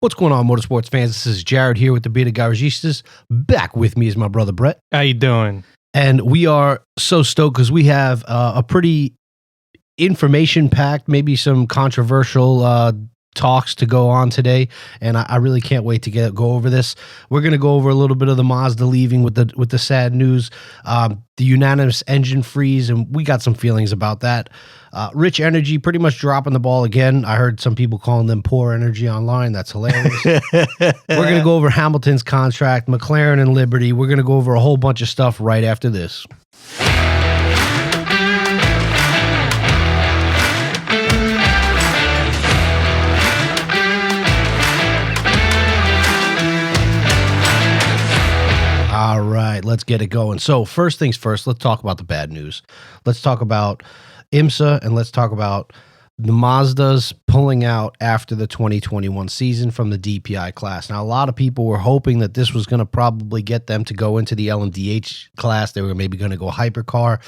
What's going on, motorsports fans? This is Jared here with the Bearded Garagistas. Back with me is my brother Brett. How you doing? And we are so stoked because we have a pretty information-packed, maybe some controversial talks to go on today, and I really can't wait to go over this. We're going to go over a little bit of the Mazda leaving with the sad news, the unanimous engine freeze, and we got some feelings about that. Rich Energy pretty much dropping the ball again. I heard some people calling them poor energy online. That's hilarious. We're going to go over Hamilton's contract, McLaren and Liberty. We're going to go over a whole bunch of stuff right after this. All right, let's get it going. So first things first, let's talk about the bad news. Let's talk about IMSA, and let's talk about the Mazdas pulling out after the 2021 season from the DPI class. Now, a lot of people were hoping that this was going to probably get them to go into the LMDH class. They were maybe going to go hypercar,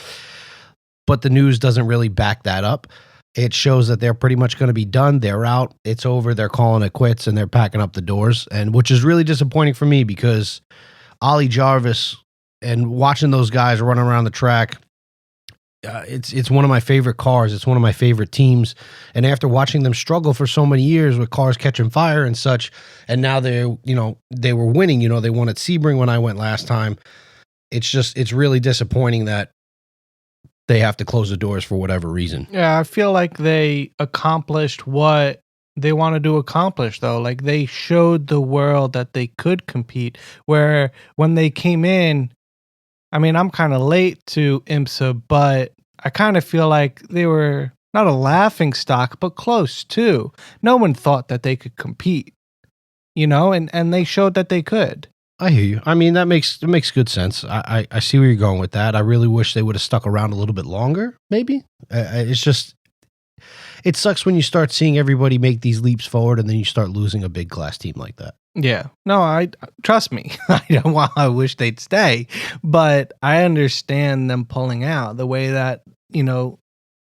but the news doesn't really back that up. It shows that they're pretty much going to be done. They're out. It's over. They're calling it quits, and they're packing up the doors, and which is really disappointing for me because Ollie Jarvis and watching those guys run around the track, it's one of my favorite cars. It's one of my favorite teams. And after watching them struggle for so many years with cars catching fire and such, and now they were winning. They won at Sebring when I went last time. It's really disappointing that they have to close the doors for whatever reason. Yeah, I feel like they accomplished what they wanted to accomplish, though. Like, they showed the world that they could compete, where when they came in, I mean, I'm kind of late to IMSA, but I kind of feel like they were not a laughing stock, but close too. No one thought that they could compete, and they showed that they could. I hear you. I mean, that makes good sense. I see where you're going with that. I really wish they would have stuck around a little bit longer, maybe. It's just, it sucks when you start seeing everybody make these leaps forward and then you start losing a big class team like that. Yeah. No, I trust me. I wish they'd stay, but I understand them pulling out the way that,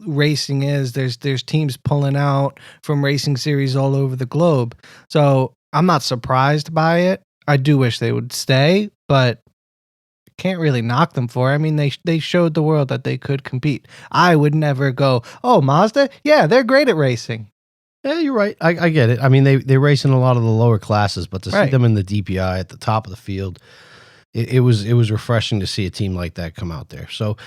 racing is. There's teams pulling out from racing series all over the globe. So I'm not surprised by it. I do wish they would stay, but can't really knock them for it. I mean, they showed the world that they could compete. I would never go, oh, Mazda? Yeah, they're great at racing. Yeah, you're right. I get it. I mean, they race in a lot of the lower classes, but to see them in the DPI at the top of the field, it was refreshing to see a team like that come out there. So,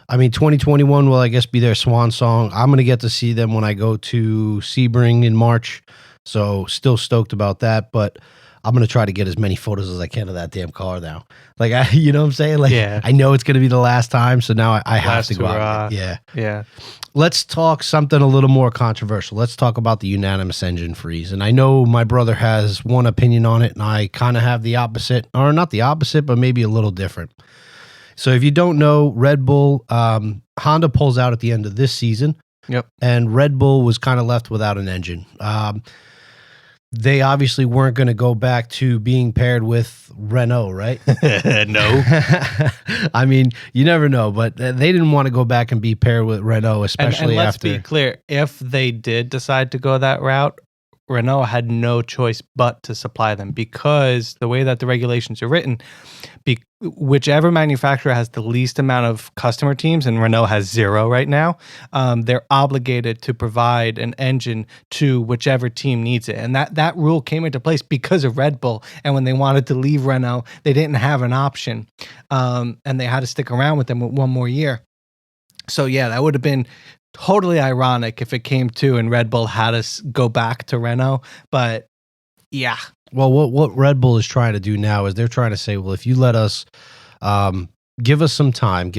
I mean, 2021 will, I guess, be their swan song. I'm going to get to see them when I go to Sebring in March. So, still stoked about that, but I'm going to try to get as many photos as I can of that damn car now. Like, you know what I'm saying? Like, yeah. I know it's going to be the last time, so now I have to go out. Yeah. Let's talk something a little more controversial. Let's talk about the unanimous engine freeze. And I know my brother has one opinion on it, and I kind of have the opposite, or not the opposite, but maybe a little different. So if you don't know, Red Bull, Honda pulls out at the end of this season. Yep. And Red Bull was kind of left without an engine. They obviously weren't going to go back to being paired with Renault, right? No. I mean, you never know, but they didn't want to go back and be paired with Renault, especially and let's after. Be clear, if they did decide to go that route, Renault had no choice but to supply them, because the way that the regulations are written, whichever manufacturer has the least amount of customer teams, and Renault has 0 right now, they're obligated to provide an engine to whichever team needs it. And that rule came into place because of Red Bull. And when they wanted to leave Renault, they didn't have an option. And they had to stick around with them one more year. So yeah, that would have been totally ironic if it came to and Red Bull had us go back to Renault. But yeah. Well, what Red Bull is trying to do now is they're trying to say, well, if you let us, give us some time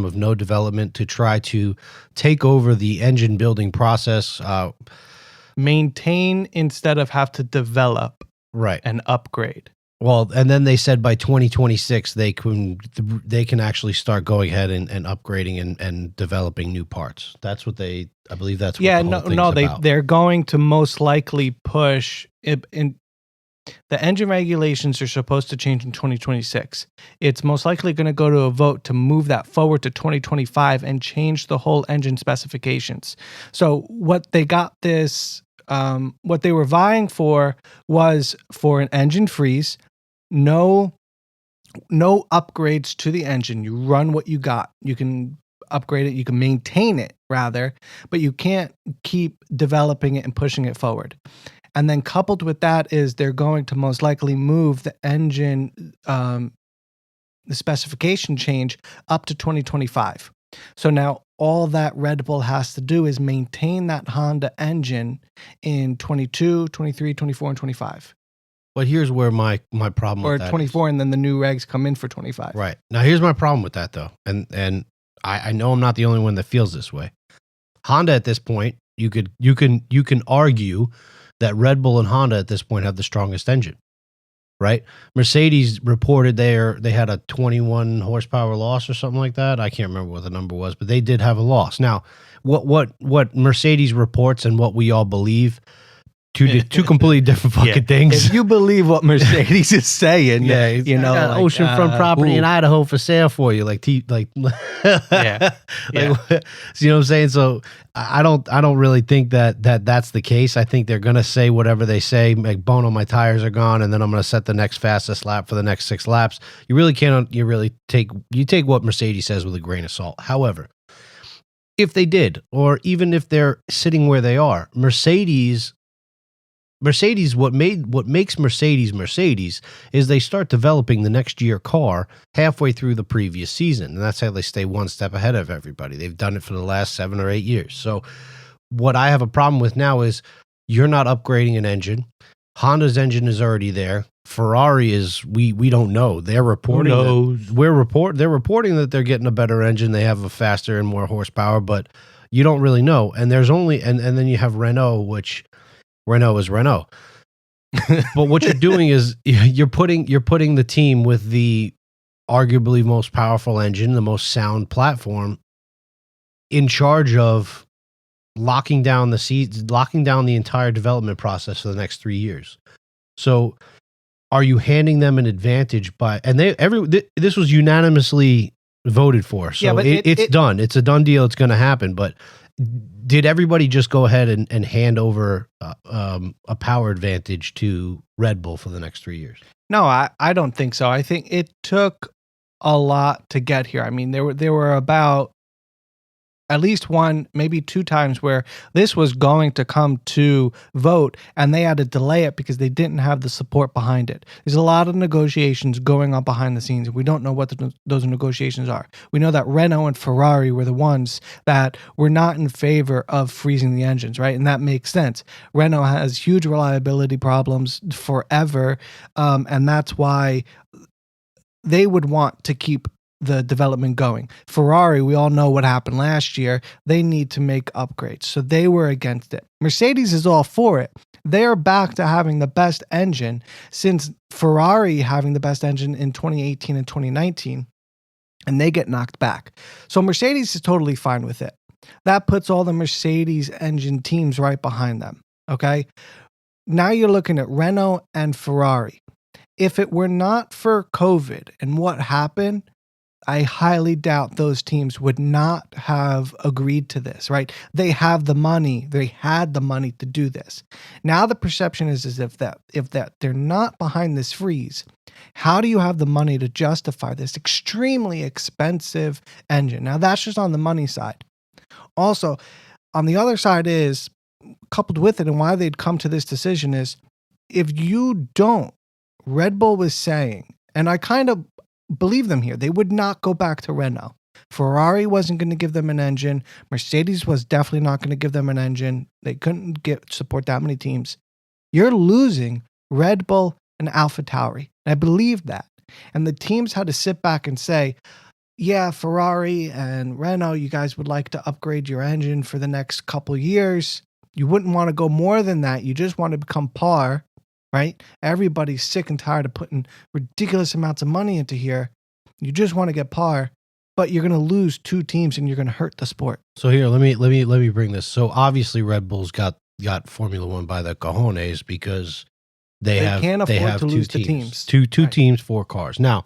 of no development to try to take over the engine building process. Maintain instead of have to develop. Right. And upgrade. Well, and then they said by 2026 they can actually start going ahead and upgrading and developing new parts. That's what I believe that's what the whole thing's about. They're going to most likely push it in. The engine regulations are supposed to change in 2026. It's most likely going to go to a vote to move that forward to 2025 and change the whole engine specifications. So what they got this what they were vying for was for an engine freeze, no upgrades to the engine. You run what you got. You can upgrade it, you can maintain it rather, but you can't keep developing it and pushing it forward. And then coupled with that is they're going to most likely move the engine, the specification change up to 2025. So now all that Red Bull has to do is maintain that Honda engine in 22, 23, 24, and 25. But here's where my problem or with that 24, and then the new regs come in for 25. Right. Now here's my problem with that though. And I know I'm not the only one that feels this way. Honda at this point, you can argue that Red Bull and Honda at this point have the strongest engine. Right? Mercedes reported they had a 21 horsepower loss or something like that. I can't remember what the number was, but they did have a loss. Now, what Mercedes reports and what we all believe, two completely different fucking things. If you believe what Mercedes is saying, I got oceanfront property in Idaho for sale for you, yeah. You know what I'm saying? So I don't really think that's the case. I think they're gonna say whatever they say. Like, Bono, my tires are gone, and then I'm gonna set the next fastest lap for the next 6 laps. You really can't. You take what Mercedes says with a grain of salt. However, if they did, or even if they're sitting where they are, Mercedes, what makes Mercedes is they start developing the next year car halfway through the previous season. And that's how they stay one step ahead of everybody. They've done it for the last 7 or 8 years. So what I have a problem with now is you're not upgrading an engine. Honda's engine is already there. Ferrari is, we don't know. They're reporting they're reporting that they're getting a better engine. They have a faster and more horsepower, but you don't really know. And there's only, and then you have Renault, which Renault is Renault. But what you're doing is you're putting the team with the arguably most powerful engine, the most sound platform, in charge of locking down the entire development process for the next 3 years. So are you handing them an advantage by, and this was unanimously voted for. So but it's done. It's a done deal. It's going to happen. But did everybody just go ahead and hand over a power advantage to Red Bull for the next 3 years? No, I don't think so. I think it took a lot to get here. I mean, there were about at least 1, maybe 2 times where this was going to come to vote and they had to delay it because they didn't have the support behind it. There's a lot of negotiations going on behind the scenes, and we don't know what those negotiations are. We know that Renault and Ferrari were the ones that were not in favor of freezing the engines, right? And that makes sense. Renault has huge reliability problems forever, and that's why they would want to keep the development going. Ferrari, we all know what happened last year. They need to make upgrades. So they were against it. Mercedes is all for it. They're back to having the best engine since Ferrari having the best engine in 2018 and 2019, and they get knocked back. So Mercedes is totally fine with it. That puts all the Mercedes engine teams right behind them. Okay. Now you're looking at Renault and Ferrari. If it were not for COVID and what happened, I highly doubt those teams would not have agreed to this, right? They have the money. They had the money to do this. Now the perception is as if they're not behind this freeze. How do you have the money to justify this extremely expensive engine? Now that's just on the money side. Also, on the other side is, coupled with it, and why they'd come to this decision is, if you don't, Red Bull was saying, and I kind of believe them here, they would not go back to Renault. Ferrari wasn't going to give them an engine. Mercedes was definitely not going to give them an engine. They couldn't support that many teams. You're losing Red Bull and AlphaTauri. I believe that. And the teams had to sit back and say, yeah, Ferrari and Renault, you guys would like to upgrade your engine for the next couple years. You wouldn't want to go more than that. You just want to become par. Right? Everybody's sick and tired of putting ridiculous amounts of money into here. You just want to get par, but you're going to lose 2 teams and you're going to hurt the sport. So here, let me bring this. So obviously Red Bull's got Formula One by the cojones because they can't afford to lose 2 teams. Two right. Teams, 4 cars. Now,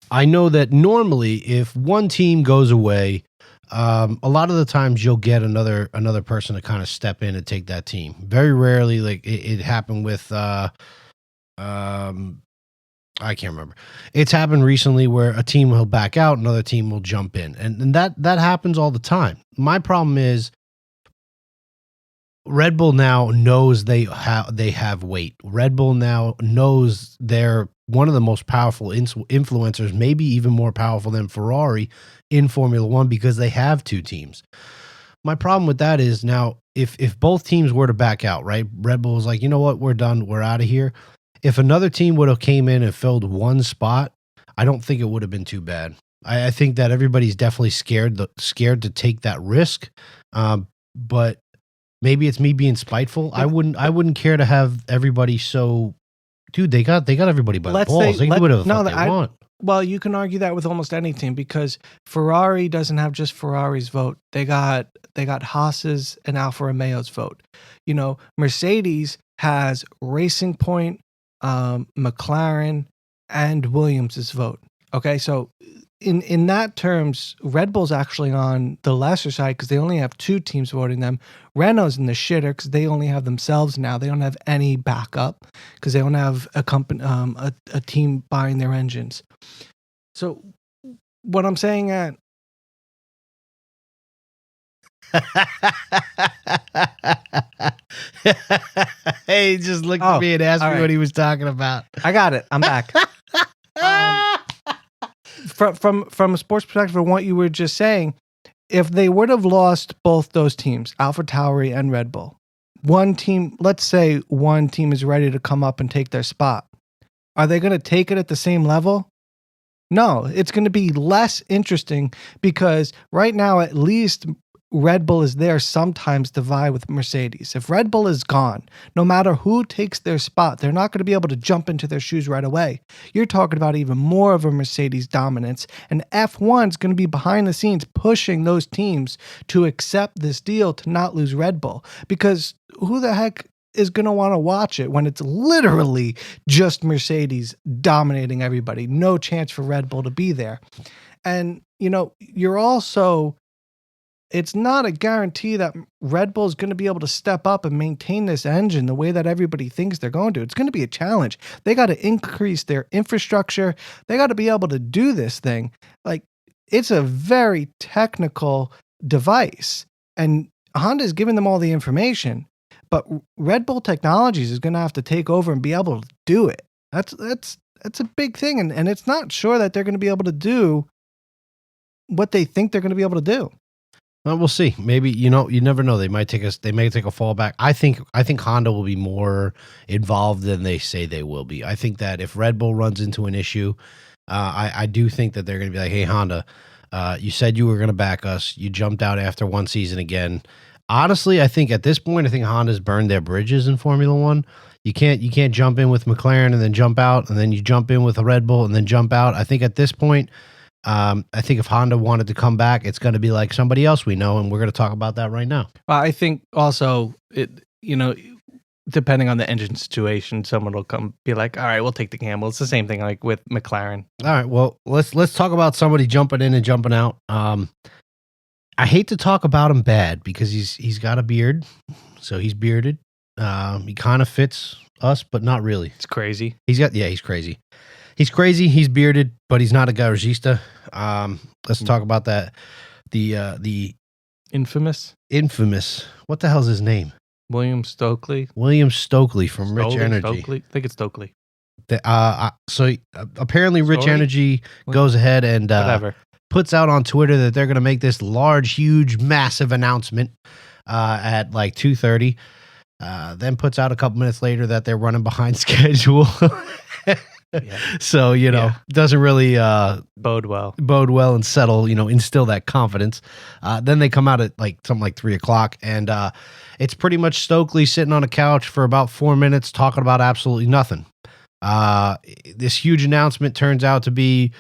I know that normally if one team goes away, a lot of the times you'll get another person to kind of step in and take that team. Very rarely, like it happened with I can't remember. It's happened recently where a team will back out, another team will jump in, and that happens all the time. My problem is Red Bull now knows they have weight. Red Bull now knows they're one of the most powerful influencers, maybe even more powerful than Ferrari in Formula One because they have two teams. My problem with that is now if both teams were to back out, right? Red Bull is like, you know what, we're done, we're out of here. If another team would have came in and filled one spot, I don't think it would have been too bad. I think that everybody's definitely scared to take that risk, but maybe it's me being spiteful. I wouldn't care to have everybody so. Dude, they got everybody by the balls. They can do whatever the fuck they want. Well, you can argue that with almost any team because Ferrari doesn't have just Ferrari's vote. They got Haas's and Alfa Romeo's vote. You know, Mercedes has Racing Point, McLaren, and Williams's vote. Okay, so in that terms, Red Bull's actually on the lesser side because they only have two teams voting them. Renault's in the shitter because they only have themselves now. They don't have any backup because they don't have a company, a team buying their engines. So, what I'm saying at hey, he just looked at me and asked me what he was talking about. I got it. I'm back. From a sports perspective, from what you were just saying, if they would have lost both those teams, AlphaTauri and Red Bull, one team, let's say one team is ready to come up and take their spot. Are they going to take it at the same level? No, it's going to be less interesting because right now, at least Red Bull is there sometimes to vie with Mercedes. If Red Bull is gone, no matter who takes their spot, they're not going to be able to jump into their shoes right away. You're talking about even more of a Mercedes dominance, and F1 is going to be behind the scenes pushing those teams to accept this deal to not lose Red Bull. Because who the heck is going to want to watch it when it's literally just Mercedes dominating everybody? No chance for Red Bull to be there. And, you know, it's not a guarantee that Red Bull is going to be able to step up and maintain this engine the way that everybody thinks they're going to. It's going to be a challenge. They got to increase their infrastructure. They got to be able to do this thing. Like, it's a very technical device, and Honda's giving them all the information, but Red Bull Technologies is going to have to take over and be able to do it. That's a big thing, and it's not sure that they're going to be able to do what they think they're going to be able to do. Well, we'll see. Maybe, you never know. They may take a fallback. I think Honda will be more involved than they say they will be. I think that if Red Bull runs into an issue, I do think that they're going to be like, hey, Honda, you said you were going to back us. You jumped out after one season again. Honestly, I think at this point, Honda's burned their bridges in Formula One. You can't jump in with McLaren and then jump out, and then you jump in with a Red Bull and then jump out. I think at this point, I think if Honda wanted to come back, it's going to be like somebody else we know, and we're going to talk about that right now. Well, I think also depending on the engine situation, someone will come be like, all right, we'll take the gamble. It's the same thing like with McLaren. All right, well, let's talk about somebody jumping in and jumping out. I hate to talk about him bad because he's got a beard, so he's bearded. He kind of fits us, but not really. It's crazy. He's crazy. He's crazy. He's bearded, but he's not a garagista. Let's talk about that. The infamous. What the hell's his name? William Stokely from Rich Energy. I think it's Stokely. So apparently Rich Energy goes ahead and puts out on Twitter that they're going to make this large, huge, massive announcement at like 2:30. Then puts out a couple minutes later that they're running behind schedule. Yeah. So, doesn't really bode well and settle, instill that confidence. Then they come out at something like 3:00 and it's pretty much Stokely sitting on a couch for about 4 minutes talking about absolutely nothing. This huge announcement turns out to be,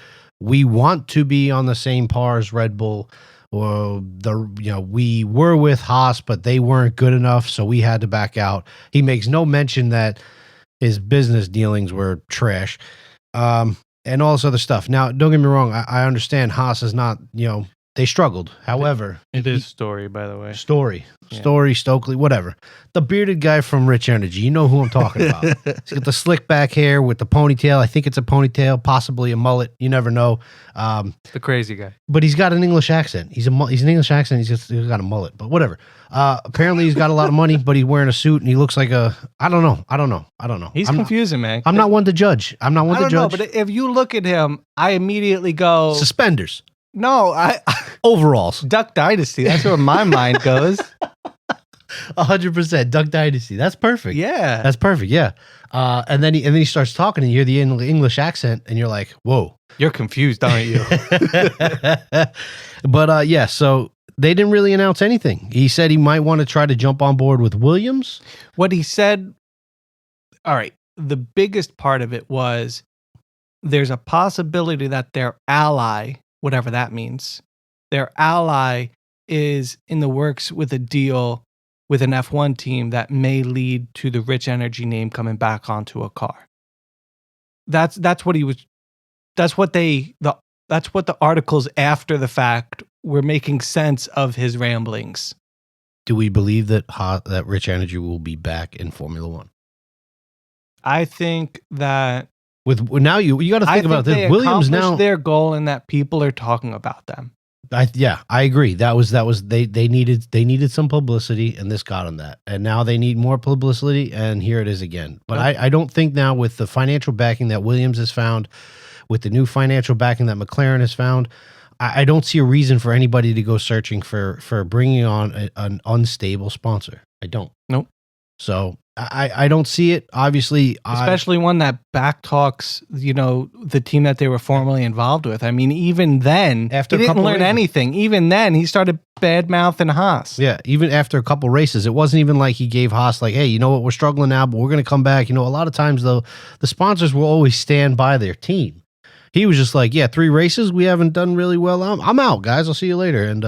we want to be on the same par as Red Bull, or we were with Haas, but they weren't good enough, so we had to back out. He makes no mention that his business dealings were trash, and all this other stuff. Now, don't get me wrong. I understand Haas is not, They struggled. However, it is Story, by the way. Story, Stokely, whatever. The bearded guy from Rich Energy. You know who I'm talking about. He's got the slick back hair with the ponytail. I think it's a ponytail, possibly a mullet. You never know. The crazy guy. But he's got an English accent. He's an English accent. He's got a mullet, but whatever. Apparently he's got a lot of money, but he's wearing a suit and he looks like I don't know. He's confusing, man. I'm not one to judge. I don't know, but if you look at him, I immediately go suspenders. No, overalls. Duck Dynasty. That's where my mind goes. 100% Duck Dynasty. That's perfect. Yeah, that's perfect. Yeah, and then he starts talking, and you hear the English accent, and you're like, "Whoa, you're confused, aren't you?" But yeah, so they didn't really announce anything. He said he might want to try to jump on board with Williams. What he said. All right, the biggest part of it was there's a possibility that their ally, whatever that means, their ally is in the works with a deal with an F1 team that may lead to the Rich Energy name coming back onto a car. That's what he was. That's what the articles after the fact were making sense of his ramblings. Do we believe that that Rich Energy will be back in Formula One? I think that now you got to think about this. Williams now their goal and that people are talking about them. I agree. That was they needed some publicity, and this got them that. And now they need more publicity, and here it is again. But I don't think now, with the financial backing that Williams has found, with the new financial backing that McLaren has found, I don't see a reason for anybody to go searching for bringing on an unstable sponsor. I don't. Nope. So I don't see it. Obviously, especially one that backtalks, the team that they were formerly involved with. I mean, even then, after he didn't learn anything. Even then, he started bad mouthing Haas. Yeah, even after a couple races, it wasn't even like he gave Haas like, "Hey, you know what? We're struggling now, but we're going to come back." A lot of times though, the sponsors will always stand by their team. He was just like, "Yeah, 3 races, we haven't done really well. I'm out, guys. I'll see you later." And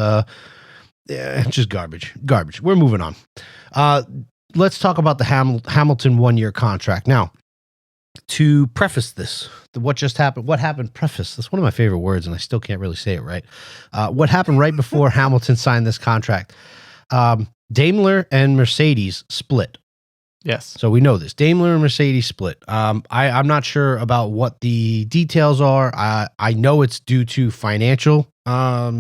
yeah, just garbage. We're moving on. Let's talk about the Hamilton 1-year contract. Now, to preface this, what just happened, preface, that's one of my favorite words, and I still can't really say it right. What happened right before Hamilton signed this contract? Daimler and Mercedes split. Yes. So we know this. Daimler and Mercedes split. I'm not sure about what the details are. I know it's due to financial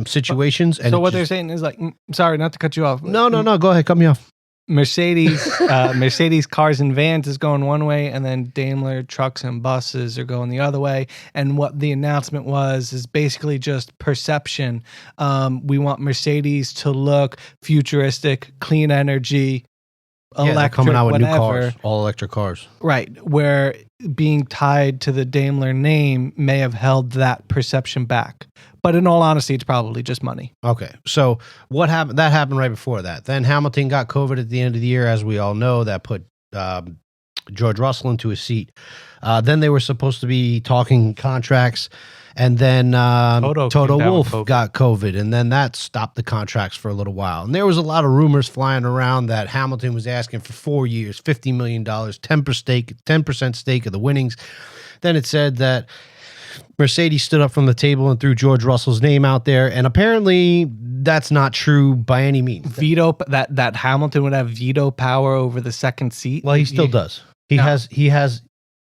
situations. And so what they're saying is like, sorry, not to cut you off. No. Go ahead. Cut me off. Mercedes cars and vans is going one way, and then Daimler trucks and buses are going the other way. And what the announcement was is basically just perception. We want Mercedes to look futuristic, clean energy, electric, coming out with whatever. New cars, all electric cars. Right, where being tied to the Daimler name may have held that perception back. But in all honesty, it's probably just money. Okay, so what happened? That happened right before that. Then Hamilton got COVID at the end of the year, as we all know. That put George Russell into his seat. Then they were supposed to be talking contracts, and then Toto Wolff got COVID, and then that stopped the contracts for a little while. And there was a lot of rumors flying around that Hamilton was asking for 4 years, $50 million, 10% stake of the winnings. Then it said that Mercedes stood up from the table and threw George Russell's name out there, and apparently that's not true by any means. Veto that Hamilton would have veto power over the second seat. Well, he still does. He has.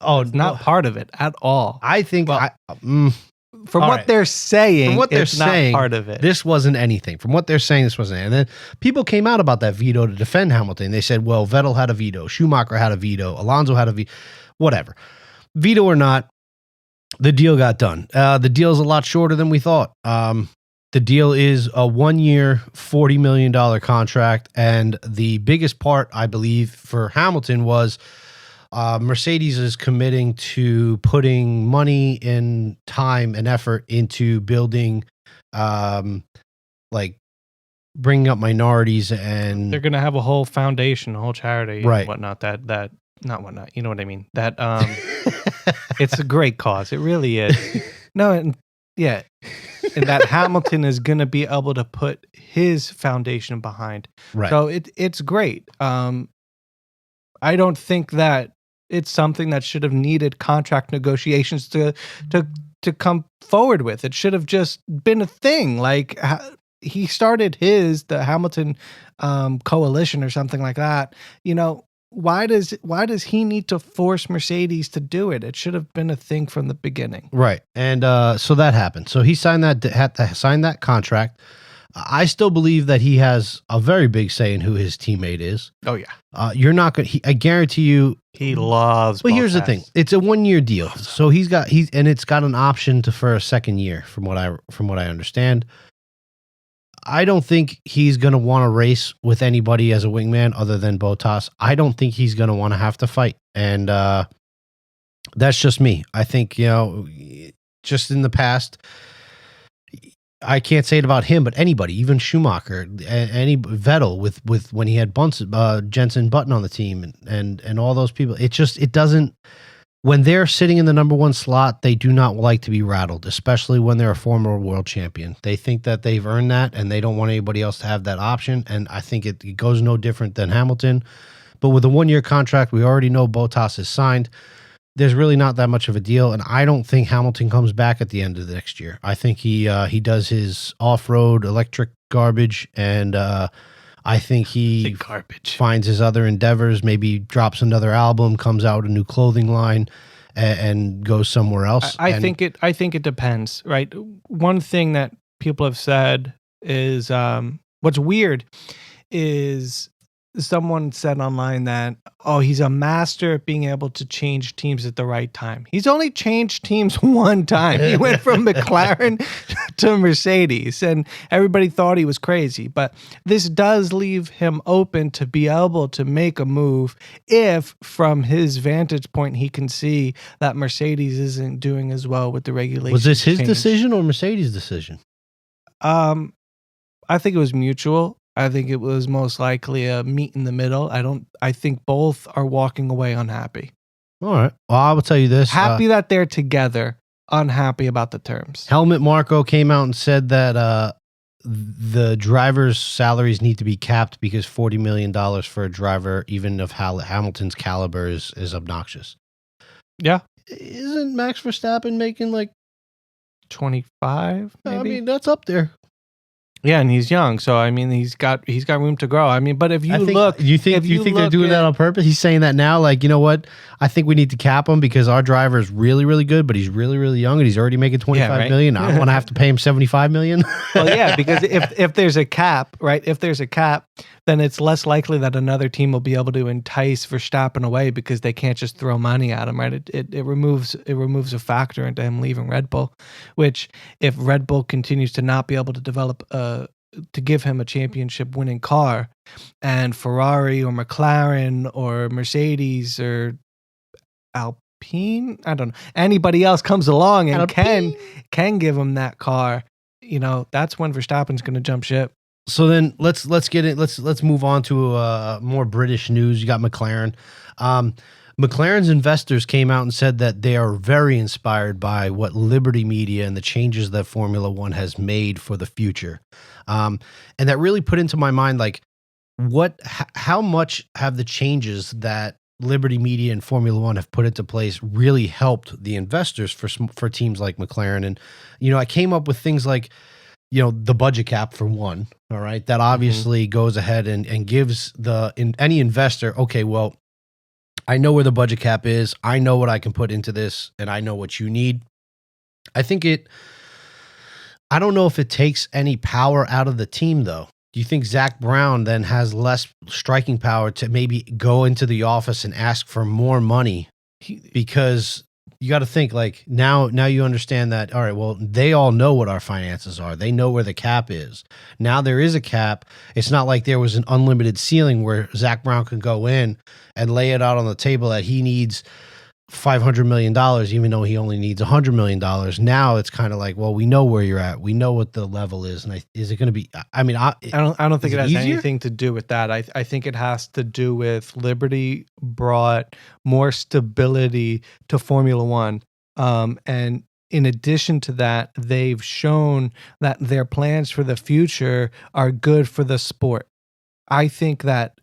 Oh, it's not part of it at all. I think. From what they're saying, not part of it. This wasn't anything. From what they're saying, this wasn't. And then people came out about that veto to defend Hamilton. They said, "Well, Vettel had a veto, Schumacher had a veto, Alonso had a veto, whatever, veto or not." The deal got done. The deal is a lot shorter than we thought. The deal is a 1-year, $40 million contract. And the biggest part, I believe, for Hamilton was Mercedes is committing to putting money and time and effort into building, bringing up minorities. And they're going to have a whole foundation, a whole charity, right. And whatnot. Not whatnot. You know what I mean? That it's a great cause. It really is. And that Hamilton is going to be able to put his foundation behind. Right. So it's great. I don't think that it's something that should have needed contract negotiations to to come forward with. It should have just been a thing. Like he started the Hamilton coalition or something like that. Why does he need to force Mercedes to do it? It should have been a thing from the beginning. Right. And so that happened. So he had to sign that contract. I still believe that he has a very big say in who his teammate is. Oh yeah. You're not going to, I guarantee you. He loves. But here's the thing. It's a 1-year deal. So and it's got an option for a second year from what I understand. I don't think he's going to want to race with anybody as a wingman other than Bottas. I don't think he's going to want to have to fight. And that's just me. I think, just in the past, I can't say it about him, but anybody, even Schumacher, any Vettel with when he had Jensen Button on the team and all those people, it doesn't. When they're sitting in the number one slot, they do not like to be rattled, especially when they're a former world champion. They think that they've earned that, and they don't want anybody else to have that option. And I think it goes no different than Hamilton. But with a 1-year contract, we already know Bottas is signed. There's really not that much of a deal, and I don't think Hamilton comes back at the end of the next year. I think he does his off-road electric garbage, and I think he finds his other endeavors, maybe drops another album, comes out a new clothing line, and goes somewhere else. I think it depends, right? One thing that people have said is what's weird is someone said online that, he's a master at being able to change teams at the right time. He's only changed teams one time. He went from McLaren to Mercedes, and everybody thought he was crazy. But this does leave him open to be able to make a move if, from his vantage point, he can see that Mercedes isn't doing as well with the regulations. Was this his decision or Mercedes' decision? I think it was mutual. I think it was most likely a meet in the middle. I think both are walking away unhappy. All right. Well, I will tell you this. Happy that they're together, unhappy about the terms. Helmut Marko came out and said that the drivers' salaries need to be capped because $40 million for a driver, even of Hamilton's caliber, is obnoxious. Yeah. Isn't Max Verstappen making like 25? Maybe? I mean, that's up there. Yeah, and he's young, so I mean, he's got room to grow. I mean, but if you look, you think they're doing that on purpose? He's saying that now, like, you know what? I think we need to cap him because our driver is really, really good, but he's really, really young, and he's already making $25 million. I don't want to have to pay him $75 million. Well, yeah, because if there's a cap, right? If there's a cap, then it's less likely that another team will be able to entice Verstappen away because they can't just throw money at him, right? It removes a factor into him leaving Red Bull, which if Red Bull continues to not be able to develop to give him a championship winning car, and Ferrari or McLaren or Mercedes or Alpine, I don't know, anybody else comes along and can give him that car, that's when Verstappen's going to jump ship. So then let's get it. Let's move on to more British news. You got McLaren. McLaren's investors came out and said that they are very inspired by what Liberty Media and the changes that Formula One has made for the future. And that really put into my mind, like, how much have the changes that Liberty Media and Formula One have put into place really helped the investors for teams like McLaren? And, I came up with things like, the budget cap for one. All right. That obviously goes ahead and gives any investor, okay, well, I know where the budget cap is. I know what I can put into this, and I know what you need. I don't know if it takes any power out of the team, though. Do you think Zach Brown then has less striking power to maybe go into the office and ask for more money? Because you got to think, like, now you understand that, all right, well, they all know what our finances are. They know where the cap is. Now there is a cap. It's not like there was an unlimited ceiling where Zach Brown can go in and lay it out on the table that he needs $500 million, even though he only needs $100 million. Now it's kind of like, well, we know where you're at. We know what the level is. And is it going to be, I don't think it has easier? anything to do with that. I think it has to do with Liberty brought more stability to Formula One. And in addition to that, they've shown that their plans for the future are good for the sport. I think that,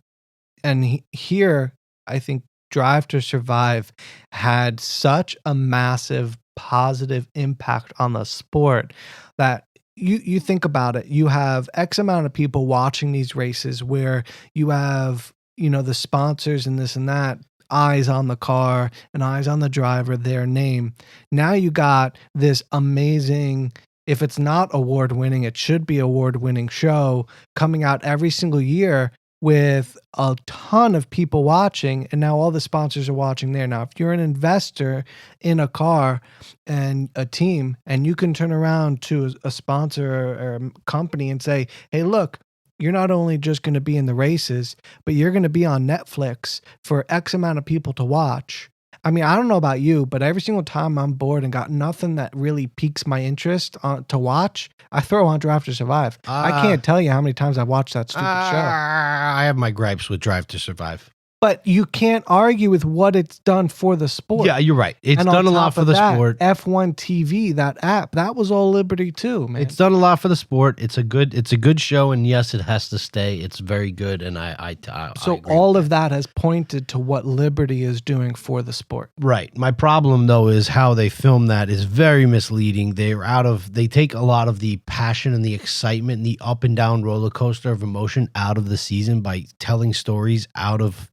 and here, I think Drive to Survive had such a massive positive impact on the sport that you think about it. You have X amount of people watching these races where you have, the sponsors and this and that, eyes on the car and eyes on the driver, their name. Now you got this amazing, if it's not award winning, it should be award winning show coming out every single year with a ton of people watching, and now all the sponsors are watching there. Now, if you're an investor in a car and a team, and you can turn around to a sponsor or a company and say, hey, look, you're not only just going to be in the races, but you're going to be on Netflix for X amount of people to watch. I mean, I don't know about you, but every single time I'm bored and got nothing that really piques my interest to watch, I throw on Drive to Survive. I can't tell you how many times I've watched that stupid show. I have my gripes with Drive to Survive. But you can't argue with what it's done for the sport. Yeah, you're right. It's done a lot for the sport. F1 TV, that app, that was all Liberty too, man. It's done a lot for the sport. It's a good show, and yes, it has to stay. It's very good, and I so all of that has pointed to what Liberty is doing for the sport. Right. My problem though is how they film that is very misleading. They take a lot of the passion and the excitement and the up and down roller coaster of emotion out of the season by telling stories out of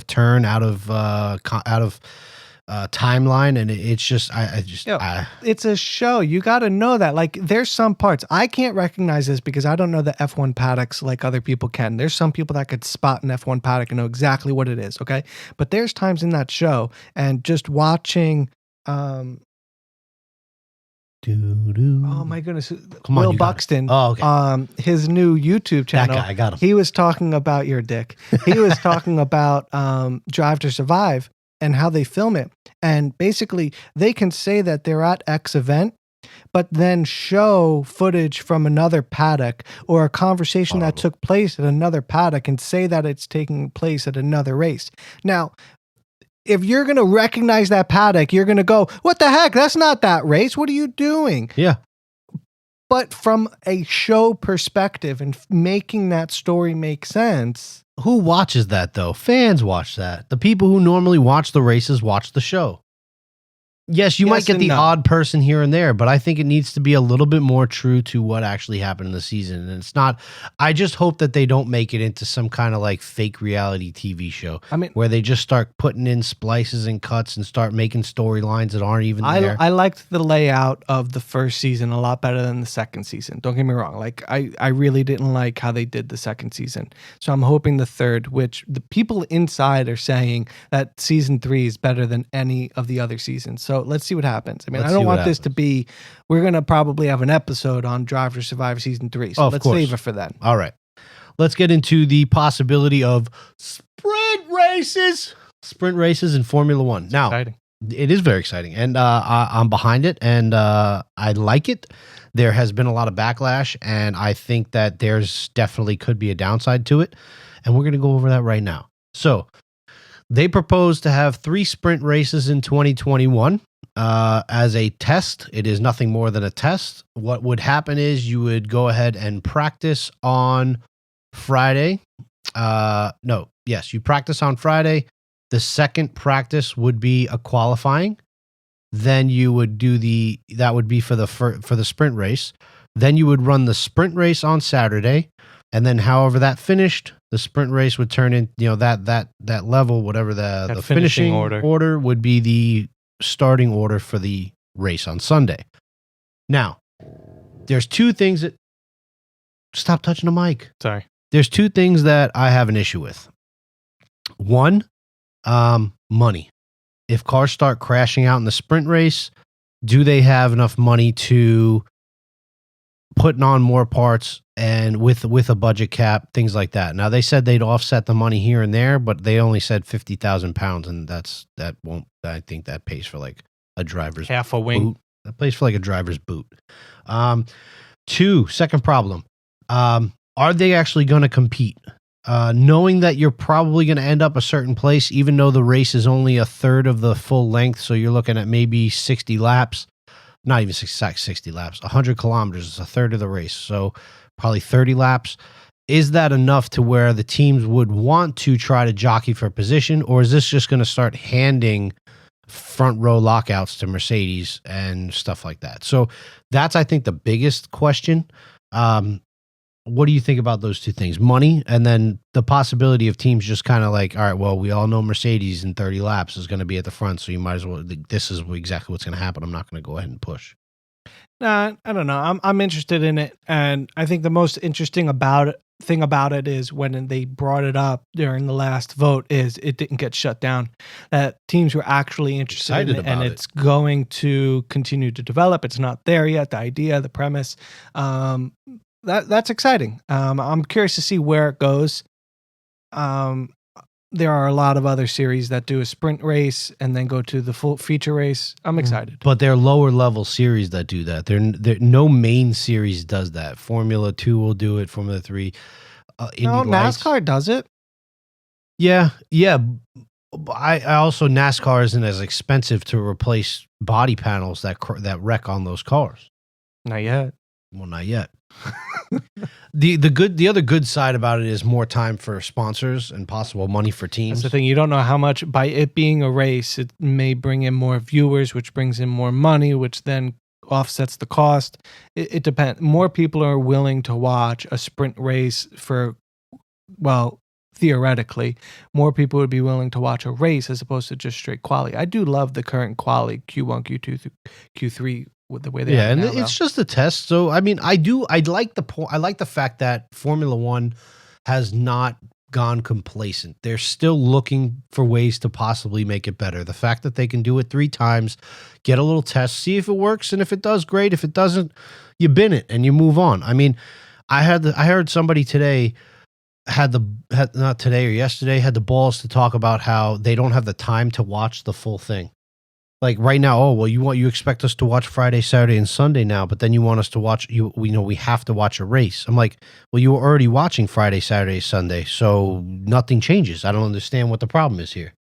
turn, out of timeline, and it's just it's a show. You got to know that. Like, there's some parts I can't recognize this because I don't know the F1 paddocks like other people can. There's some people that could spot an F1 paddock and know exactly what it is. Okay, but there's times in that show and just watching. Oh my goodness! Will Buxton. Oh, okay. His new YouTube channel. That guy, I got him. He was talking about your dick. He was talking about Drive to Survive and how they film it. And basically, they can say that they're at X event, but then show footage from another paddock or a conversation that took place at another paddock and say that it's taking place at another race. Now, if you're going to recognize that paddock, you're going to go, what the heck? That's not that race. What are you doing? Yeah. But from a show perspective and making that story make sense. Who watches that though? Fans watch that. The people who normally watch the races watch the show. Yes, you might get the odd person here and there, but I think it needs to be a little bit more true to what actually happened in the season. And it's not, I just hope that they don't make it into some kind of like fake reality TV show. I mean, where they just start putting in splices and cuts and start making storylines that aren't even there. I liked the layout of the first season a lot better than the second season. Don't get me wrong. Like, I really didn't like how they did the second season. So I'm hoping the third, which the people inside are saying that season 3 is better than any of the other seasons. So let's see what happens. I mean, I don't want this to be, we're going to probably have an episode on Drive to Survive season 3. So let's save it for then. All right. Let's get into the possibility of sprint races in Formula One. Now, exciting. It is very exciting, and I'm behind it, and I like it. There has been a lot of backlash, and I think that there's definitely could be a downside to it, and we're going to go over that right now. So, they propose to have 3 sprint races in 2021 as a test. It is nothing more than a test. What would happen is you would go ahead and practice on Friday. You practice on Friday. The second practice would be a qualifying. Then you would do that would be for the sprint race. Then you would run the sprint race on Saturday. And then however that finished, the sprint race would turn in, that level, whatever the finishing order would be the starting order for the race on Sunday. Now, there's 2 things that, stop touching the mic. Sorry. There's 2 things that I have an issue with. One, money. If cars start crashing out in the sprint race, do they have enough money to putting on more parts and with a budget cap, things like that? Now, they said they'd offset the money here and there, but they only said 50,000 pounds, and that won't. I think that pays for like a driver's half a wing. Boot. That pays for like a driver's boot. 2, second problem. Are they actually going to compete? Knowing that you're probably going to end up a certain place, even though the race is only a third of the full length, so you're looking at maybe 60 laps. Not even 60 laps, 100 kilometers is a third of the race. So probably 30 laps. Is that enough to where the teams would want to try to jockey for position? Or is this just going to start handing front row lockouts to Mercedes and stuff like that. So that's, I think, the biggest question. What do you think about those two things? Money, and then the possibility of teams just kind of like, all right, well, we all know Mercedes in 30 laps is going to be at the front, so you might as well, this is exactly what's going to happen. I'm not going to go ahead and push. Nah, I don't know. I'm interested in it, and I think the most interesting thing about it is when they brought it up during the last vote is it didn't get shut down. That teams were actually interested in it, and it's going to continue to develop. It's not there yet. The idea, the premise. That's exciting. I'm curious to see where it goes. There are a lot of other series that do a sprint race and then go to the full feature race. I'm excited. But they're lower level series that do that. They're no main series does that. Formula 2 will do it. Formula 3. No, NASCAR does it. Yeah. I also, NASCAR isn't as expensive to replace body panels that wreck on those cars. Not yet. Well, not yet. The other good side about it is more time for sponsors and possible money for teams. That's the thing. You don't know how much, by it being a race, it may bring in more viewers, which brings in more money, which then offsets the cost. It depends. More people are willing to watch a sprint race theoretically, more people would be willing to watch a race as opposed to just straight quali. I do love the current quali, Q1, Q2, Q3, with the way they have it now, it's just a test. So I mean, I like the fact that Formula One has not gone complacent. They're still looking for ways to possibly make it better. The fact that they can do it 3 times, get a little test, see if it works, and if it does, great. If it doesn't, you bin it and you move on. I mean, I heard somebody today not today or yesterday had the balls to talk about how they don't have the time to watch the full thing. Like right now, you expect us to watch Friday, Saturday, and Sunday now, but then you want us to watch we have to watch a race. I'm like, well, you were already watching Friday, Saturday, Sunday, so nothing changes. I don't understand what the problem is here.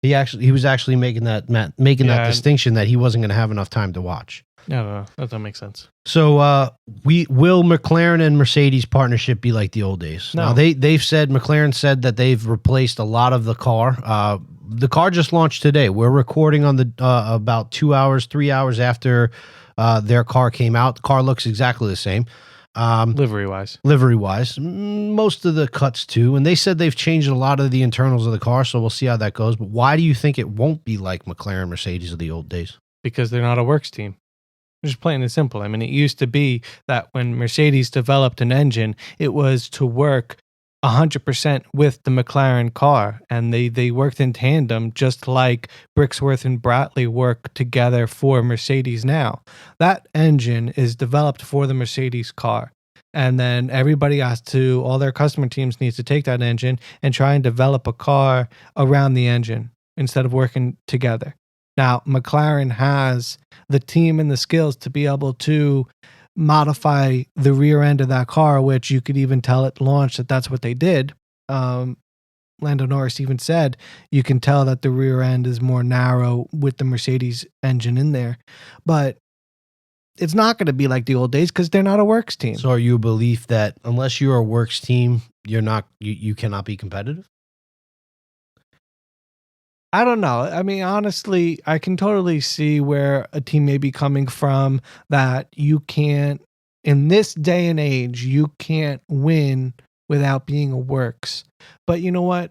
He was actually making that distinction that he wasn't going to have enough time to watch. No, that doesn't make sense. So, will McLaren and Mercedes partnership be like the old days? No. Now McLaren said that they've replaced a lot of the car. The car just launched today. We're recording on the about 3 hours after their car came out. The car looks exactly the same. Livery wise, most of the cuts too. And they said they've changed a lot of the internals of the car. So we'll see how that goes. But why do you think it won't be like McLaren, Mercedes of the old days? Because they're not a works team. Just plain and simple. I mean, it used to be that when Mercedes developed an engine, it was to work 100% with the McLaren car, and they worked in tandem, just like Brixworth and Brackley work together for Mercedes now. That engine is developed for the Mercedes car, and then all their customer teams needs to take that engine and try and develop a car around the engine instead of working together. Now, McLaren has the team and the skills to be able to modify the rear end of that car, which you could even tell at launch that's what they did. Lando Norris even said you can tell that the rear end is more narrow with the Mercedes engine in there. But it's not going to be like the old days because they're not a works team. So are you a belief that unless you're a works team, you cannot be competitive? I don't know. I mean, honestly, I can totally see where a team may be coming from, that you can't, in this day and age, you can't win without being a works. But you know what?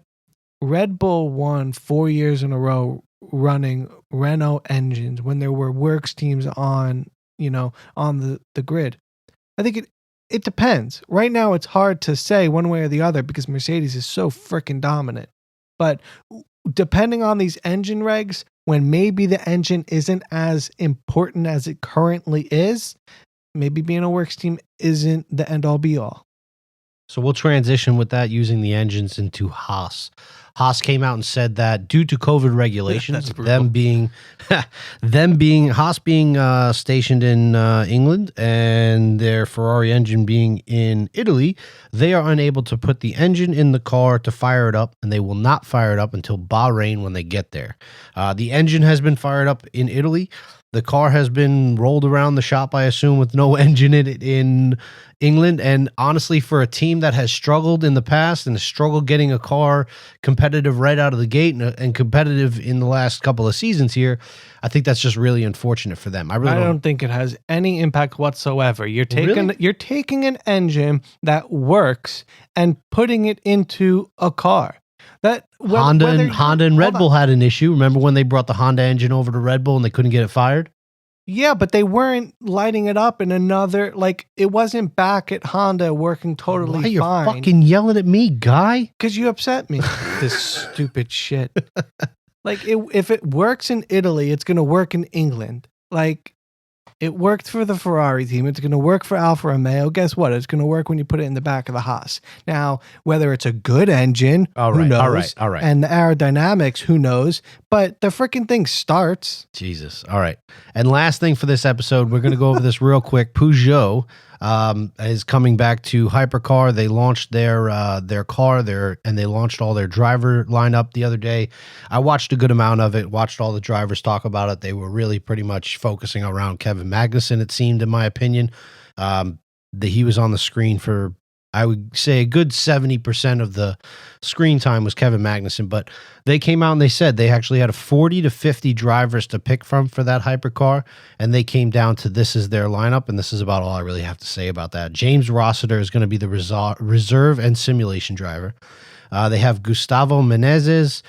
Red Bull won 4 years in a row running Renault engines when there were works teams on the grid. I think it depends. Right now, it's hard to say one way or the other because Mercedes is so freaking dominant. But depending on these engine regs, when maybe the engine isn't as important as it currently is, maybe being a works team isn't the end all be all. So we'll transition with that using the engines into Haas. Haas came out and said that due to COVID regulations, them being Haas being stationed in England and their Ferrari engine being in Italy, they are unable to put the engine in the car to fire it up, and they will not fire it up until Bahrain when they get there. The engine has been fired up in Italy. The car has been rolled around the shop, I assume, with no engine in it in England. And honestly, for a team that has struggled in the past and has struggled getting a car competitive competitive right out of the gate and competitive in the last couple of seasons here. I think that's just really unfortunate for them. I don't think it has any impact whatsoever. You're taking an engine that works and putting it into a car. Honda and Red Bull had an issue. Remember when they brought the Honda engine over to Red Bull and they couldn't get it fired? Yeah, but they weren't lighting it up in another, like, it wasn't back at Honda working totally fine. Why are you fucking yelling at me, guy? Because you upset me. This stupid shit. Like, if it works in Italy, it's going to work in England. Like, it worked for the Ferrari team. It's going to work for Alfa Romeo. Guess what? It's going to work when you put it in the back of the Haas. Now, whether it's a good engine, who knows? All right. And the aerodynamics, who knows? But the freaking thing starts. Jesus. All right. And last thing for this episode, we're going to go over this real quick. Peugeot is coming back to hypercar. They launched their car there, and they launched all their driver lineup the other day. I watched a good amount of it, watched all the drivers talk about it. They were really pretty much focusing around Kevin Magnussen, it seemed, in my opinion. He was on the screen for, I would say, a good 70% of the screen time was Kevin Magnussen, but they came out and they said they actually had 40 to 50 drivers to pick from for that hypercar, and they came down to this is their lineup, and this is about all I really have to say about that. James Rossiter is going to be the reserve and simulation driver. They have Gustavo Menezes,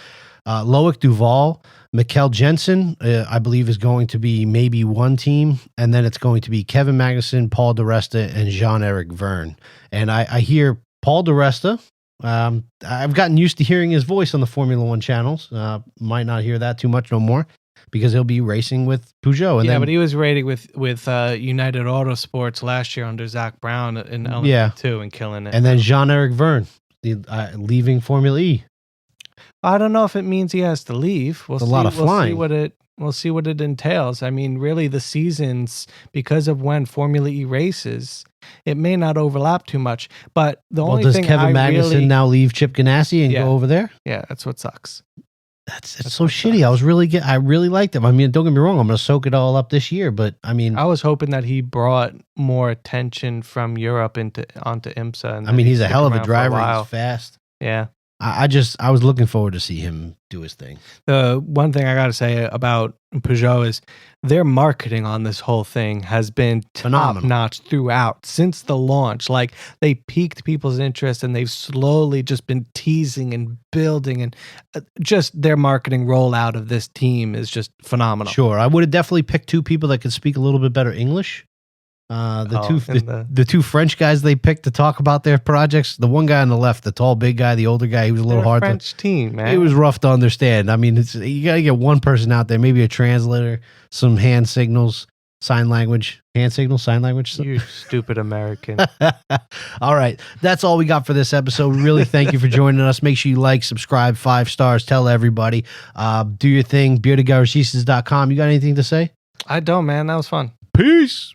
Loic Duval, Mikkel Jensen, I believe, is going to be maybe one team, and then it's going to be Kevin Magnussen, Paul di Resta, and Jean-Eric Verne. And I hear Paul di Resta. I've gotten used to hearing his voice on the Formula One channels. Might not hear that too much no more because he'll be racing with Peugeot. And but he was rating with United Autosports last year under Zach Brown in LMP2 and killing it. And then Jean-Eric Verne, leaving Formula E. I don't know if it means he has to leave. It's a lot of flying. We'll see what it entails. I mean, really, the seasons, because of when Formula E races, it may not overlap too much. But does Kevin Magnussen now leave Chip Ganassi and go over there? Yeah, that's what sucks. That's so shitty. I really liked him. I mean, don't get me wrong. I'm going to soak it all up this year, but I mean, I was hoping that he brought more attention from Europe onto IMSA. And I mean, he's a hell of a driver. He's fast. Yeah. I was looking forward to see him do his thing. The one thing I got to say about Peugeot is their marketing on this whole thing has been top-notch throughout since the launch. Like, they piqued people's interest, and they've slowly just been teasing and building, and just their marketing rollout of this team is just phenomenal. Sure. I would have definitely picked two people that could speak a little bit better English. The two French guys they picked to talk about their projects. The one guy on the left, the tall, big guy, the older guy, he was a little hard. French team, man. He was rough to understand. I mean, you got to get one person out there, maybe a translator, some hand signals, sign language. You stupid American. All right, that's all we got for this episode. Really, thank you for joining us. Make sure you like, subscribe, 5 stars, tell everybody. Do your thing. beardedgaragistas.com. You got anything to say? I don't, man. That was fun. Peace.